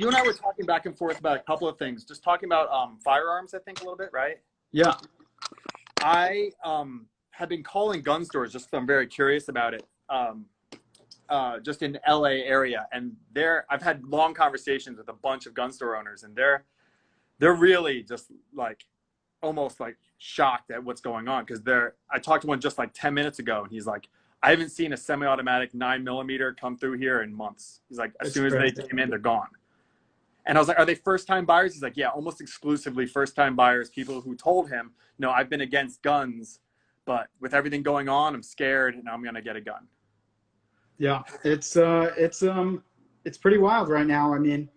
you and I were talking back and forth about a couple of things, just talking about firearms, I think, a little bit, right? Yeah. I have been calling gun stores just because I'm very curious about it, just in the LA area. And I've had long conversations with a bunch of gun store owners, and they're really just like almost like shocked at what's going on. Because I talked to one just like 10 minutes ago, and he's like, I haven't seen a semi-automatic 9mm come through here in months. He's like, as soon as they came in, they're gone. And I was like, are they first-time buyers? He's like, yeah, almost exclusively first-time buyers, people who told him, no, I've been against guns, but with everything going on, I'm scared, and I'm going to get a gun. Yeah, it's pretty wild right now. I mean,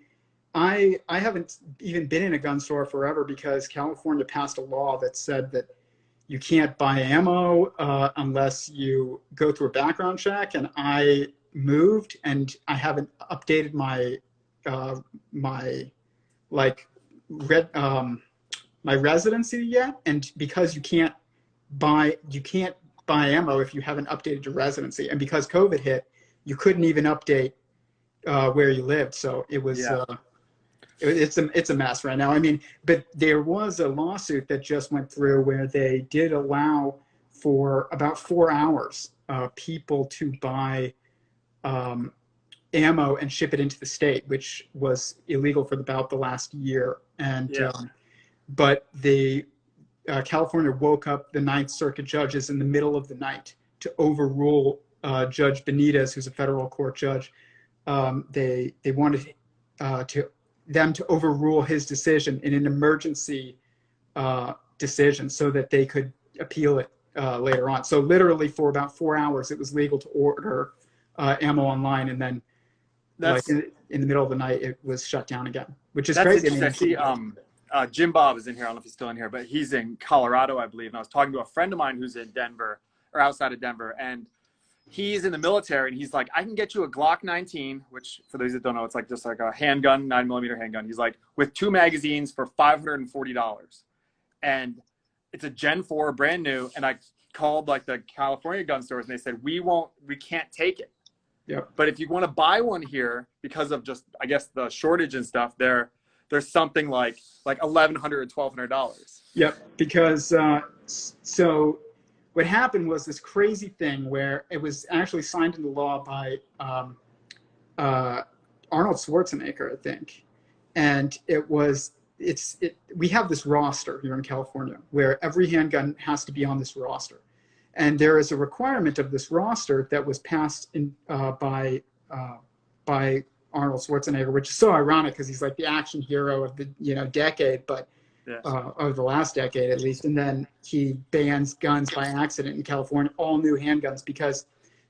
I haven't even been in a gun store forever because California passed a law that said that you can't buy ammo unless you go through a background check. And I moved, and I haven't updated my my residency yet. And because you can't buy ammo if you haven't updated your residency, and because COVID hit, you couldn't even update where you lived. So it was it's a mess right now. I mean, but there was a lawsuit that just went through where they did allow for about 4 hours people to buy ammo and ship it into the state, which was illegal for about the last year. And but California woke up the Ninth Circuit judges in the middle of the night to overrule Judge Benitez, who's a federal court judge. They wanted them to overrule his decision in an emergency decision so that they could appeal it later on. So literally for about 4 hours, it was legal to order ammo online, and then in the middle of the night, it was shut down again, which is crazy. I see, Jim Bob is in here. I don't know if he's still in here, but he's in Colorado, I believe. And I was talking to a friend of mine who's in Denver, or outside of Denver, and he's in the military, and he's like, I can get you a Glock 19, which for those that don't know, it's like just like a handgun, 9mm handgun. He's like, with 2 magazines for $540. And it's a Gen 4, brand new. And I called like the California gun stores, and they said, we can't take it. Yep. But if you want to buy one here, because of just, I guess, the shortage and stuff, there's something like $1,100 or $1,200. Yep. Because so what happened was this crazy thing where it was actually signed into law by Arnold Schwarzenegger, I think. And we have this roster here in California where every handgun has to be on this roster. And there is a requirement of this roster that was passed by Arnold Schwarzenegger, which is so ironic because he's like the action hero of the decade, but of the last decade at least. And then he bans guns by accident in California, all new handguns, because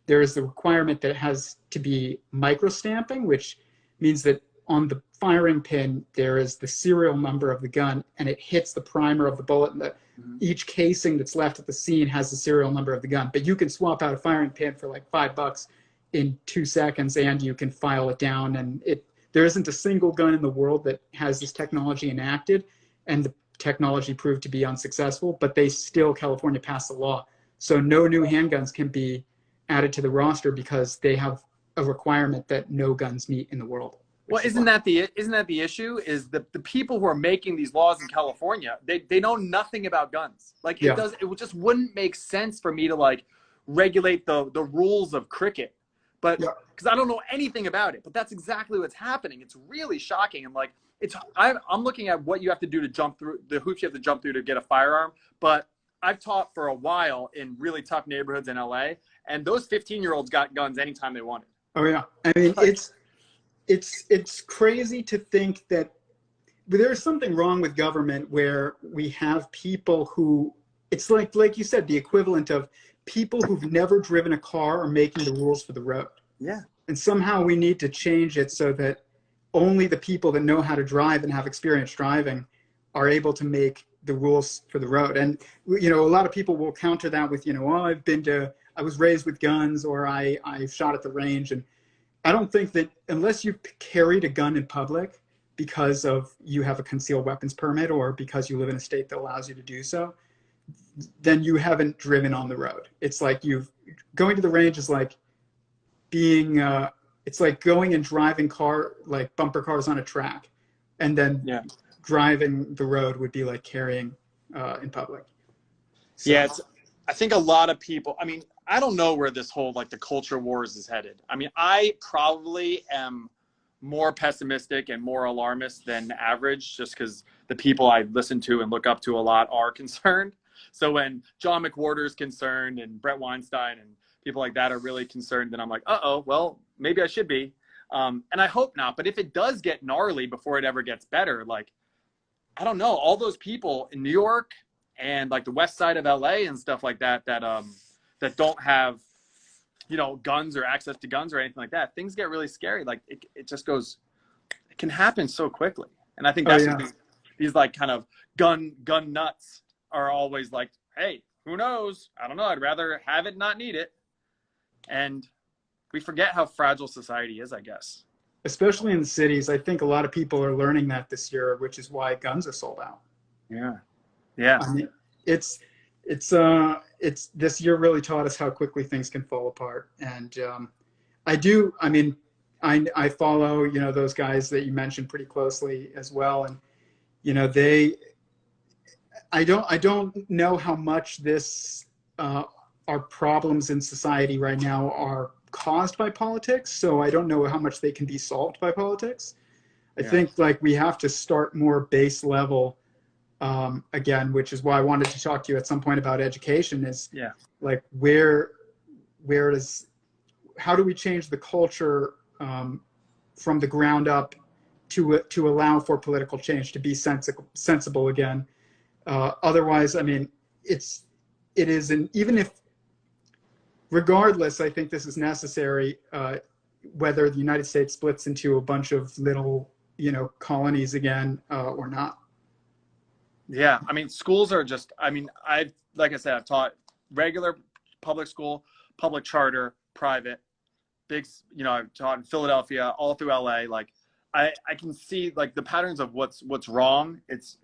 there is the requirement that it has to be microstamping, which means that on the firing pin there is the serial number of the gun, and it hits the primer of the bullet, and each casing that's left at the scene has the serial number of the gun. But you can swap out a firing pin for like $5 in 2 seconds, and you can file it down. And there isn't a single gun in the world that has this technology enacted, and the technology proved to be unsuccessful, but California passed the law. So no new handguns can be added to the roster because they have a requirement that no guns meet in the world. Well, isn't that the issue? Is the people who are making these laws in California, they know nothing about guns. Like it just wouldn't make sense for me to like regulate the rules of cricket, but because I don't know anything about it. But that's exactly what's happening. It's really shocking, and like I'm looking at what you have to do to jump through the hoops you have to jump through to get a firearm. But I've taught for a while in really tough neighborhoods in LA, and those 15-year-olds got guns anytime they wanted. Oh yeah, I mean it's crazy to think that there's something wrong with government where we have people who, it's like you said, the equivalent of people who've never driven a car are making the rules for the road. Yeah. And somehow we need to change it so that only the people that know how to drive and have experience driving are able to make the rules for the road. And, a lot of people will counter that with, I was raised with guns, or I shot at the range. And I don't think that unless you carried a gun in public because you have a concealed weapons permit, or because you live in a state that allows you to do so, then you haven't driven on the road. It's like going to the range is like being it's like going and driving like bumper cars on a track, and then Yeah. driving the road would be like carrying in public. So, Yeah, I think a lot of people, I mean, I don't know where this whole like the culture wars is headed. I mean, I probably am more pessimistic and more alarmist than average just because the people I listen to and look up to a lot are concerned. So when John McWhorter is concerned and Brett Weinstein and people like that are really concerned, then I'm like, uh-oh, well, maybe I should be. And I hope not. But if it does get gnarly before it ever gets better, like, I don't know, all those people in New York and like the west side of LA and stuff like that, that don't have, you know, guns or access to guns or anything like that, things get really scary. Like it just goes, it can happen so quickly. And I think that's what these like kind of gun nuts are always like, hey, who knows? I don't know. I'd rather have it, not need it. And we forget how fragile society is, I guess. Especially in the cities. I think a lot of people are learning that this year, which is why guns are sold out. Yeah. Yeah. I mean, it's this year really taught us how quickly things can fall apart. And I mean, I follow, you know, those guys that you mentioned pretty closely as well. And, you know, I don't know how much this, our problems in society right now are caused by politics. So I don't know how much they can be solved by politics. I think like we have to start more base level, again, which is why I wanted to talk to you at some point about education is like how do we change the culture from the ground up to allow for political change, to be sensible again. Otherwise, I mean, even if, regardless, I think this is necessary, whether the United States splits into a bunch of little, you know, colonies again or not. Yeah, I mean, schools are just, I mean, like I said, I've taught regular public school, public charter, private, big, you know, I've taught in Philadelphia, all through LA. Like I can see like the patterns of what's wrong. It's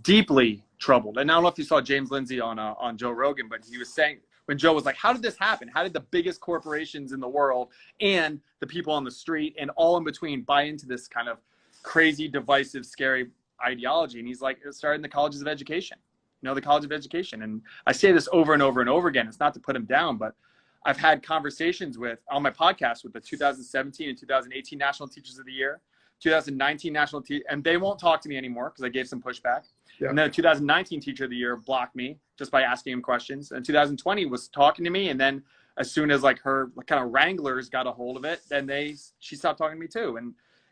deeply troubled. And I don't know if you saw James Lindsay on Joe Rogan, but he was saying, when Joe was like, how did this happen? How did the biggest corporations in the world and the people on the street and all in between buy into this kind of crazy, divisive, scary ideology? And he's like, it started in the colleges of education, you know, the College of Education. And I say this over and over and over again. It's not to put him down, but I've had conversations on my podcast with the 2017 and 2018 National Teachers of the Year, 2019 National and they won't talk to me anymore because I gave some pushback. Yeah. And then the 2019 Teacher of the Year blocked me just by asking him questions. And 2020 was talking to me. And then as soon as like her kind of wranglers got a hold of it, then she stopped talking to me too.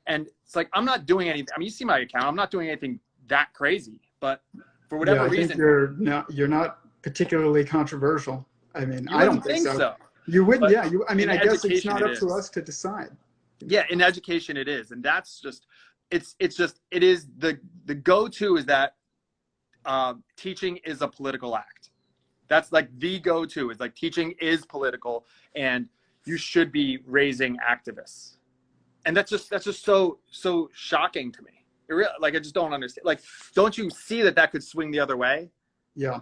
And it's like, I'm not doing anything. I mean, you see my account. I'm not doing anything that crazy, but for whatever reason, you're not particularly controversial. I mean, I don't think so. You wouldn't, but I mean, I guess it's not up to us to decide. Yeah, in education it is, and that's just, it is the go-to is that teaching is a political act. That's like the go-to is like teaching is political, and you should be raising activists, and that's just so shocking to me. Like I just don't understand. Like, don't you see that could swing the other way? Yeah.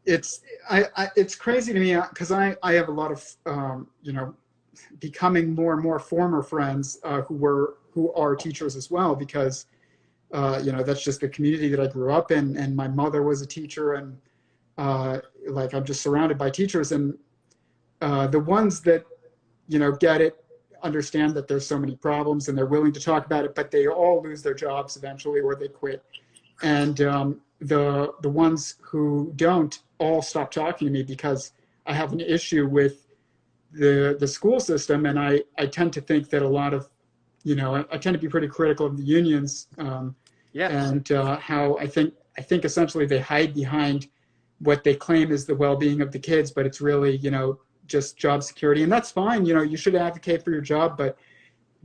It's crazy to me because I have a lot of you know, becoming more and more former friends who are teachers as well, because you know, that's just the community that I grew up in, and my mother was a teacher, and like I'm just surrounded by teachers, and the ones that, you know, get it, understand that there's so many problems, and they're willing to talk about it, but they all lose their jobs eventually or they quit, and the ones who don't all stop talking to me because I have an issue with the school system. And I tend to think that a lot of, you know, I tend to be pretty critical of the unions, and how I think essentially they hide behind what they claim is the well-being of the kids, but it's really, you know, just job security. And that's fine. You know, you should advocate for your job, but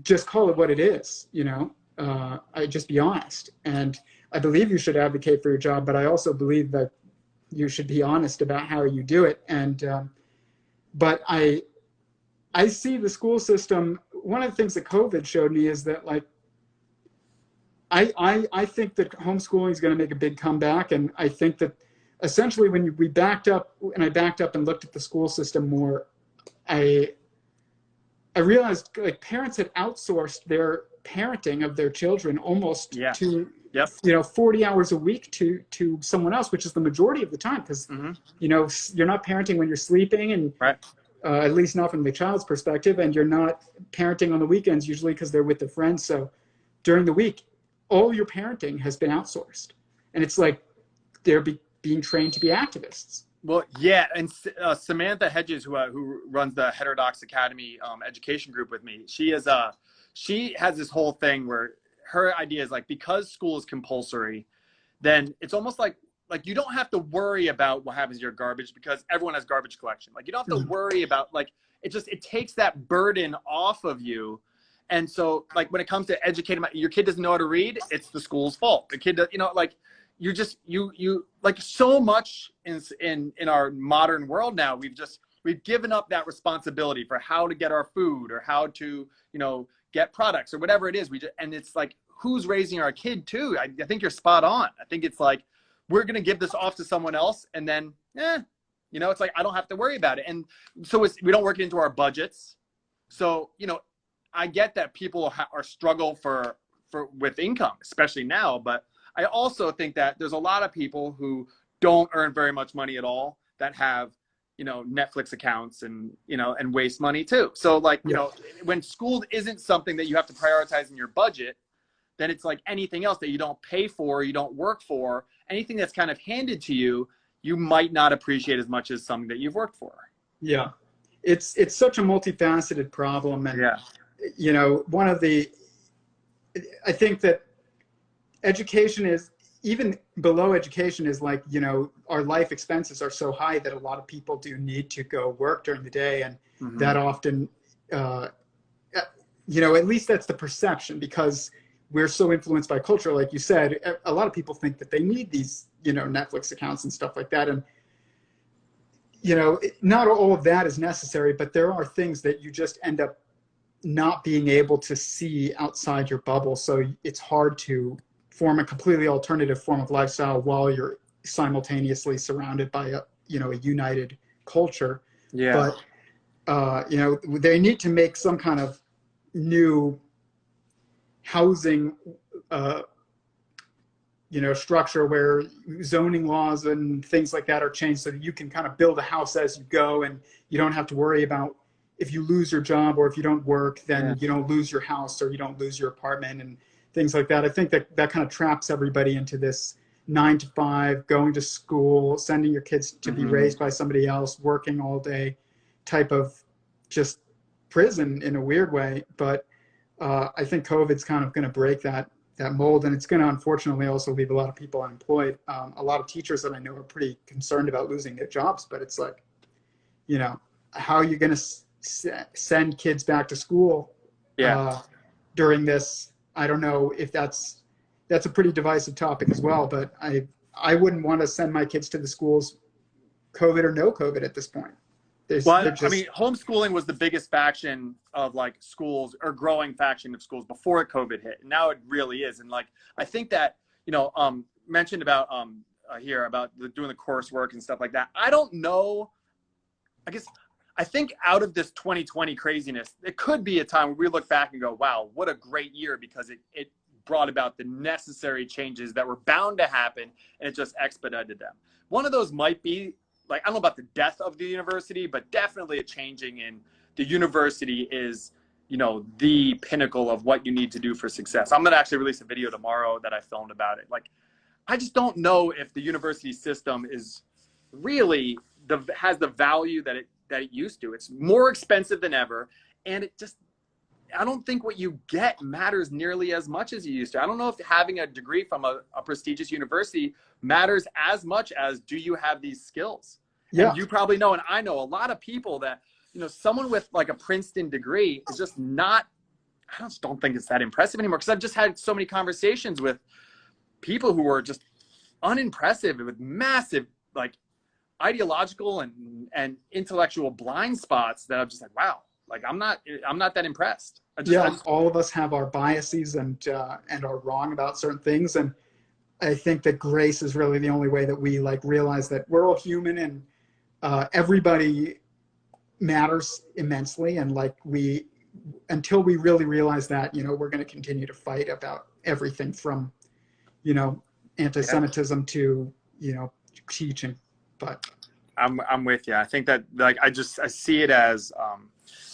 just call it what it is, you know. I just be honest. And I believe you should advocate for your job, but I also believe that you should be honest about how you do it. And but I see the school system. One of the things that COVID showed me is that, like, I think that homeschooling is going to make a big comeback, and I think that essentially when I backed up and looked at the school system more, I realized like parents had outsourced their parenting of their children almost Yeah. to, Yep. 40 hours a week to someone else, which is the majority of the time, because Mm-hmm. you're not parenting when you're sleeping, and Right. at least not from the child's perspective, and you're not parenting on the weekends usually because they're with their friends. So during the week, all your parenting has been outsourced, and it's like they're being trained to be activists. Well, yeah, and Samantha Hedges, who runs the Heterodox Academy education group with me, she has this whole thing where her idea is like, because school is compulsory, then it's almost like you don't have to worry about what happens to your garbage because everyone has garbage collection. Like you don't have to worry about, like, it takes that burden off of you. And so like when it comes to educating, your kid doesn't know how to read, it's the school's fault. The kid does, like you're just you like so much in our modern world now, we've given up that responsibility for how to get our food or how to get products or whatever it is. And it's like, who's raising our kid too? I think you're spot on. I think it's like we're gonna give this off to someone else, and then it's like I don't have to worry about it. And so we don't work it into our budgets. So I get that people are struggle for with income, especially now, but I also think that there's a lot of people who don't earn very much money at all that have, Netflix accounts and waste money too. So like, when school isn't something that you have to prioritize in your budget, then it's like anything else that you don't pay for, you don't work for, anything that's kind of handed to you, you might not appreciate as much as something that you've worked for. Yeah. It's such a multifaceted problem. And, I think that education is, even below education is like, our life expenses are so high that a lot of people do need to go work during the day. And that often, at least that's the perception, because we're so influenced by culture. Like you said, a lot of people think that they need these, Netflix accounts and stuff like that. And, not all of that is necessary, but there are things that you just end up not being able to see outside your bubble. So it's hard to form a completely alternative form of lifestyle while you're simultaneously surrounded by a united culture. Yeah. But they need to make some kind of new housing structure where zoning laws and things like that are changed so that you can kind of build a house as you go, and you don't have to worry about if you lose your job or if you don't work, then you don't lose your house or you don't lose your apartment and things like that. I think that kind of traps everybody into this 9 to 5, going to school, sending your kids to be raised by somebody else, working all day type of just prison in a weird way. But I think COVID's kind of going to break that mold, and it's going to unfortunately also leave a lot of people unemployed. A lot of teachers that I know are pretty concerned about losing their jobs, but it's like, how are you going to send kids back to school during this? I don't know if that's a pretty divisive topic as well, but I wouldn't want to send my kids to the schools, COVID or no COVID at this point. I mean, homeschooling was the biggest faction of like schools, or growing faction of schools before COVID hit. And now it really is. And like, I think that, mentioned about here about doing the coursework and stuff like that. I don't know. I think out of this 2020 craziness, it could be a time where we look back and go, wow, what a great year, because it brought about the necessary changes that were bound to happen, and it just expedited them. One of those might be, like, I don't know about the death of the university, but definitely a changing in the university is, the pinnacle of what you need to do for success. I'm going to actually release a video tomorrow that I filmed about it. Like, I just don't know if the university system is really has the value that it used to. It's more expensive than ever. And I don't think what you get matters nearly as much as you used to. I don't know if having a degree from a prestigious university matters as much as, do you have these skills? Yeah. And you probably know, and I know a lot of people that, someone with like a Princeton degree is just not, I just don't think it's that impressive anymore. Because I've just had so many conversations with people who are just unimpressive with massive, like, ideological and intellectual blind spots that I'm just like, wow, like I'm not that impressed. All of us have our biases and are wrong about certain things, and I think that grace is really the only way that we like realize that we're all human, and everybody matters immensely, and like we until we really realize that, we're going to continue to fight about everything from, anti-Semitism to, teaching. But I'm with you. I think that like I see it as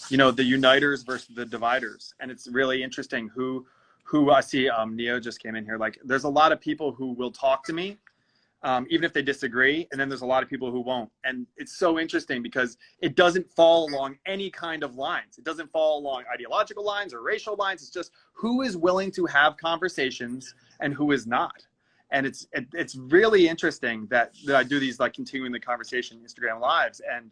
the uniters versus the dividers, and it's really interesting who I see. Neo just came in here. Like, there's a lot of people who will talk to me, even if they disagree, and then there's a lot of people who won't. And it's so interesting because it doesn't fall along any kind of lines. It doesn't fall along ideological lines or racial lines. It's just who is willing to have conversations and who is not. And it's really interesting that I do these like continuing the conversation Instagram lives, and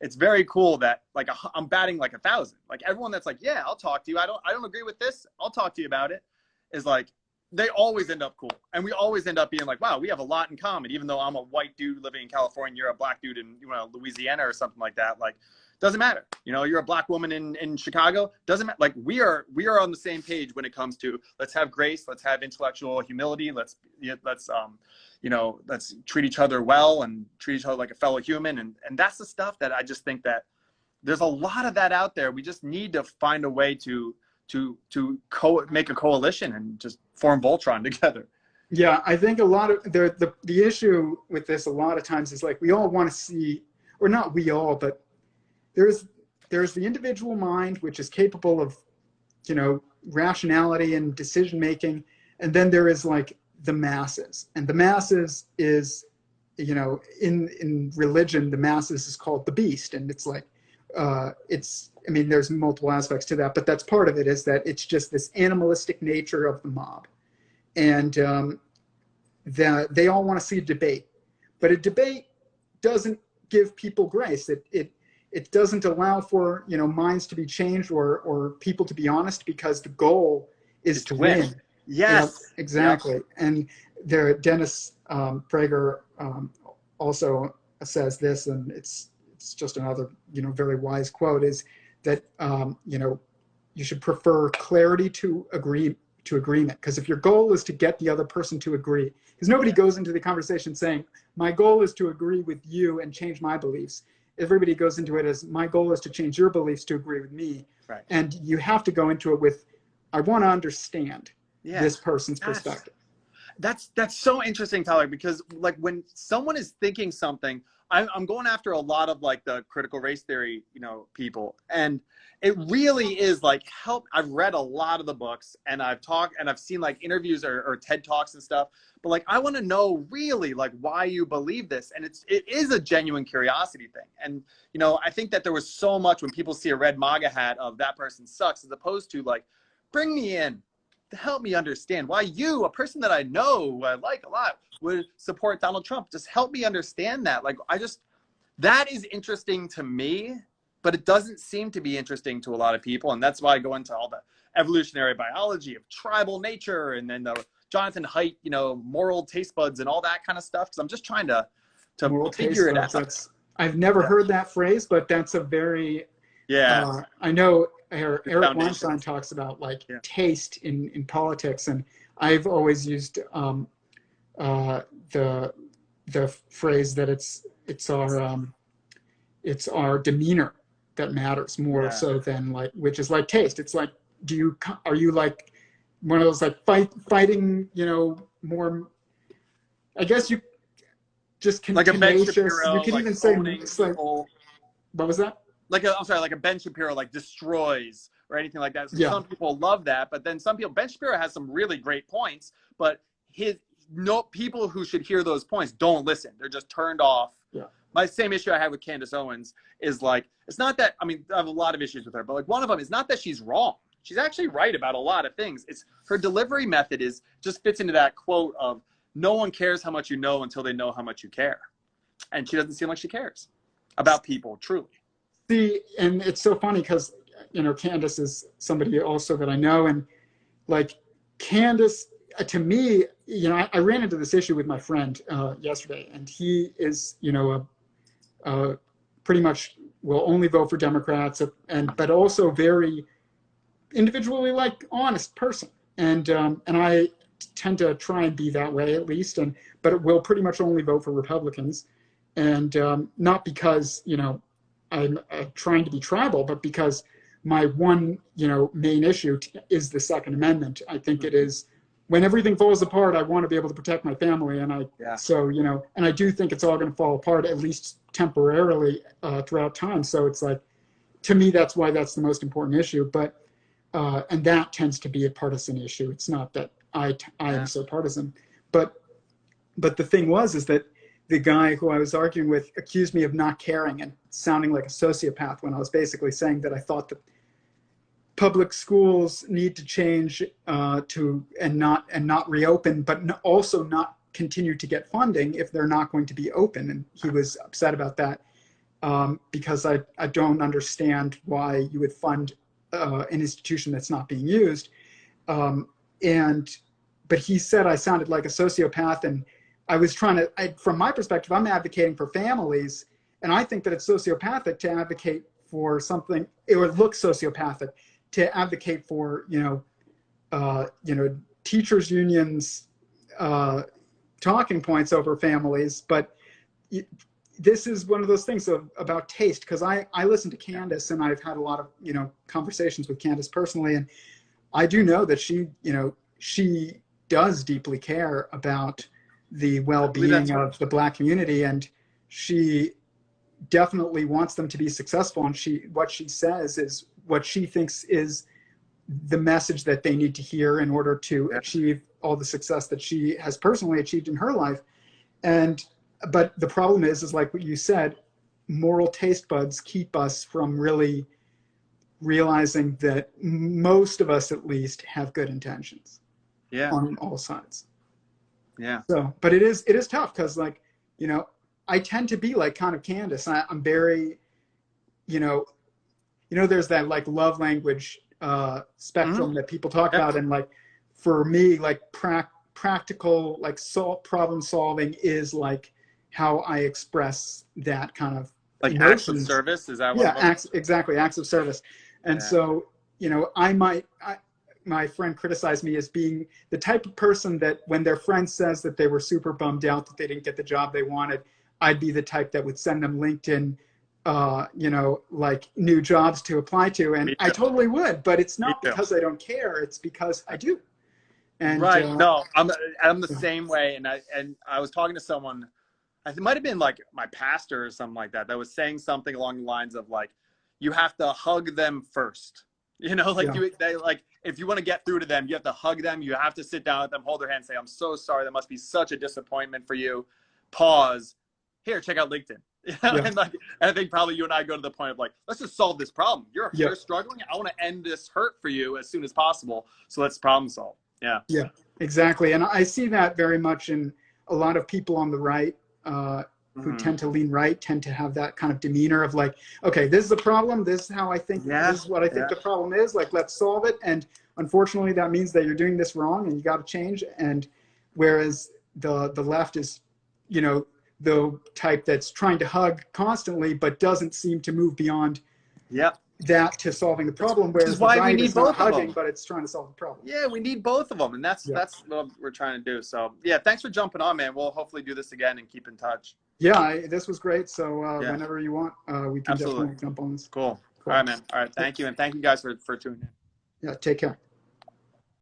it's very cool that like I'm batting like 1,000. Like, everyone that's like, yeah, I'll talk to you. I don't agree with this. I'll talk to you about it. Is like, they always end up cool, and we always end up being like, wow, we have a lot in common. Even though I'm a white dude living in California, you're a black dude in Louisiana or something like that. Like, doesn't matter. You're a black woman in Chicago. Doesn't matter. Like, we are on the same page when it comes to let's have grace, let's have intellectual humility, let's treat each other well and treat each other like a fellow human. And that's the stuff that I just think that there's a lot of that out there. We just need to find a way to make a coalition and just form Voltron together. Yeah, I think a lot of the issue with this a lot of times is like, we all want to see, or not we all, but there's the individual mind, which is capable of, rationality and decision making, and then there is like the masses, and the masses is, in religion, the masses is called the beast, and it's like, there's multiple aspects to that, but that's part of it, is that it's just this animalistic nature of the mob, and they all want to see a debate, but a debate doesn't give people grace. It doesn't allow for minds to be changed or people to be honest, because the goal is to win. Yes, exactly. Yep. And Dennis Prager also says this, and it's just another very wise quote, is that you should prefer clarity to agreement, because if your goal is to get the other person to agree, because nobody goes into the conversation saying, my goal is to agree with you and change my beliefs. Everybody goes into it as, my goal is to change your beliefs to agree with me. Right. And you have to go into it with, I want to understand this person's perspective. That's so interesting, Tyler, because like when someone is thinking something, I'm going after a lot of like the critical race theory, people, and it really is like I've read a lot of the books, and I've talked and I've seen like interviews or TED Talks and stuff, but like, I want to know really like why you believe this. And it is a genuine curiosity thing. And, I think that there was so much when people see a red MAGA hat of that person sucks, as opposed to like, bring me in to help me understand why you, a person that I know, I like a lot, would support Donald Trump. Just help me understand that. Like, that is interesting to me, but it doesn't seem to be interesting to a lot of people. And that's why I go into all the evolutionary biology of tribal nature, and then the Jonathan Haidt, moral taste buds and all that kind of stuff. Cause I'm just trying to figure it out. I've never heard that phrase, but that's a very, I know Eric Weinstein talks about like taste in politics, and I've always used the phrase that it's our demeanor that matters more so than like, which is like taste. It's like, are you like one of those like fighting, more, I guess you just like a Ben Shapiro, you can like even say, like, what was that? Like a Ben Shapiro like destroys or anything like that. So some people love that, but then Ben Shapiro has some really great points, but people who should hear those points don't listen. They're just turned off. Yeah. My same issue I have with Candace Owens is like, it's not that, I have a lot of issues with her, but like one of them is not that she's wrong. She's actually right about a lot of things. It's her delivery method just fits into that quote of, no one cares how much you know until they know how much you care. And she doesn't seem like she cares about people, truly. See, and it's so funny because, Candace is somebody also that I know, and like Candace, to me, I ran into this issue with my friend yesterday, and he is, pretty much will only vote for Democrats, but also very individually like honest person, and I tend to try and be that way at least, but it will pretty much only vote for Republicans, and not because I'm trying to be tribal, but because my one, main issue is the Second Amendment. I think it is, when everything falls apart, I want to be able to protect my family. And and I do think it's all going to fall apart, at least temporarily, throughout time. So it's like, to me, that's why that's the most important issue. But, and that tends to be a partisan issue. It's not that I am so partisan, but the thing is that the guy who I was arguing with accused me of not caring and sounding like a sociopath when I was basically saying that I thought that public schools need to change and not reopen, but also not continue to get funding if they're not going to be open. And he was upset about that because I don't understand why you would fund an institution that's not being used. But he said I sounded like a sociopath, and I was from my perspective, I'm advocating for families, and I think that it's sociopathic to advocate for something, or it looks sociopathic to advocate for, teachers unions talking points over families. But this is one of those things about taste, because I listen to Candace, and I've had a lot of, conversations with Candace personally, and I do know that she does deeply care about the well-being of the Black community, and she definitely wants them to be successful. And what she says is what she thinks is the message that they need to hear in order to achieve all the success that she has personally achieved in her life. But the problem is like what you said, moral taste buds keep us from really realizing that most of us, at least, have good intentions on all sides. Yeah. So, but it is tough, because I tend to be like kind of Candace. I'm very, there's that like love language spectrum that people talk about, and like for me, like practical like problem solving is like how I express that kind of like emotions. Acts of service. Is that what? Exactly, acts of service. And so my friend criticized me as being the type of person that when their friend says that they were super bummed out that they didn't get the job they wanted, I'd be the type that would send them LinkedIn, like new jobs to apply to. And I totally would, but it's not because I don't care. It's because I do. And no, I'm the same way. And I was talking to someone, it might've been like my pastor or something like that was saying something along the lines of like, you have to hug them first. If you want to get through to them, you have to hug them. You have to sit down with them, hold their hand, say, I'm so sorry. That must be such a disappointment for you. Pause. Here, check out LinkedIn. And I think probably you and I go to the point of like, let's just solve this problem. You're struggling. I want to end this hurt for you as soon as possible. So let's problem solve. Yeah. Yeah, exactly. And I see that very much in a lot of people on the right who tend to lean right, tend to have that kind of demeanor of like, okay, this is the problem. This is how I think, this is what I think the problem is. Like, let's solve it. And unfortunately, that means that you're doing this wrong and you got to change. And whereas the left is, the type that's trying to hug constantly, but doesn't seem to move beyond that to solving the problem. Whereas why the right we need is not both of hugging, them. but it's trying to solve the problem. Yeah, we need both of them. And that's what we're trying to do. So yeah, thanks for jumping on, man. We'll hopefully do this again and keep in touch. Yeah, this was great. So whenever you want, we can definitely jump on this. Cool. All right, man. All right. Thank you. And thank you guys for tuning in. Yeah, take care.